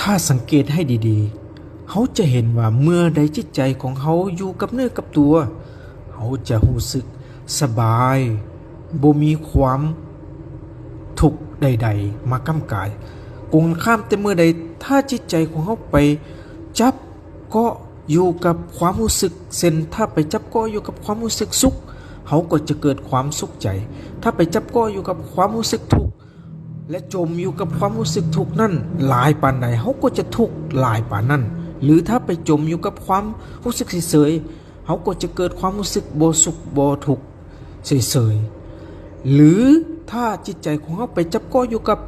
ถ้าสังเกตให้ดีๆเขาจะเห็นว่าเมื่อใดจิตใจของเขาอยู่กับเนื้อกับตัวเขาจะรู้สึกสบายบ่มีความทุกข์ใดๆมากำกายกงข้ามแต่เมื่อใดถ้าจิตใจของเขาไปจับก็อยู่กับความรู้สึกเส้นถ้าไปจับก็อยู่กับความรู้สึกสุขเขาก็จะเกิดความสุขใจถ้าไปจับก็อยู่กับความรู้สึกทุกข์และจมอยู่กับความรู้สึกทุกข์นั่นหลายปานใดเขาก็จะทุกข์หลายปานนั้นหรือถ้าไปจมอยู่กับความรู้สึกเฉยๆเขาก็จะเกิดความรู้สึกบ่สุขบ่ทุกข์เฉยๆหรือถ้าจิตใจของเขาไปจับก็อยู่กับ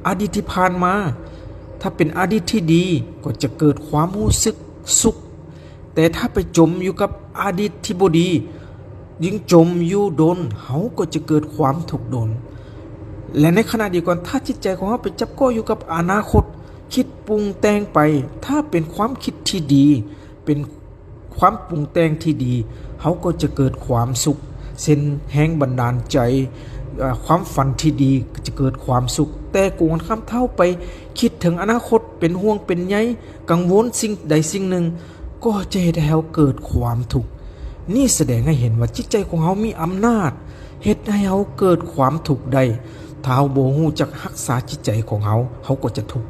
อดีตที่ผ่านมาถ้าเป็นอดีตที่ดีก็จะเกิดความรู้สึกสุขแต่ถ้าไปจมอยู่กับอดีตที่บ่ดียิ่งจมอยู่โดนเขาก็จะเกิดความทุกข์โดนและในขณะเดียวกันถ้าจิตใจของเขาไปจับก็อยู่กับอนาคตคิดปรุงแต่งไปถ้าเป็นความคิดที่ดีเป็นความปรุงแต่งที่ดีเขาก็จะเกิดความสุขเส้นแห่งบันดาลใจความฝันที่ดีจะเกิดความสุขแต่กูกันข้ามเท่าไปคิดถึงอนาคตเป็นห่วงเป็นใยกังวลสิ่งใดสิ่งหนึ่งก็จะให้เขาเกิดความทุกข์นี่แสดงให้เห็นว่าจิตใจของเขามีอำนาจเฮ็ดให้เขาเกิดความทุกข์ได้ถ้าเขาบ่ฮู้จักรักษาจิตใจของเขาก็จะทุกข์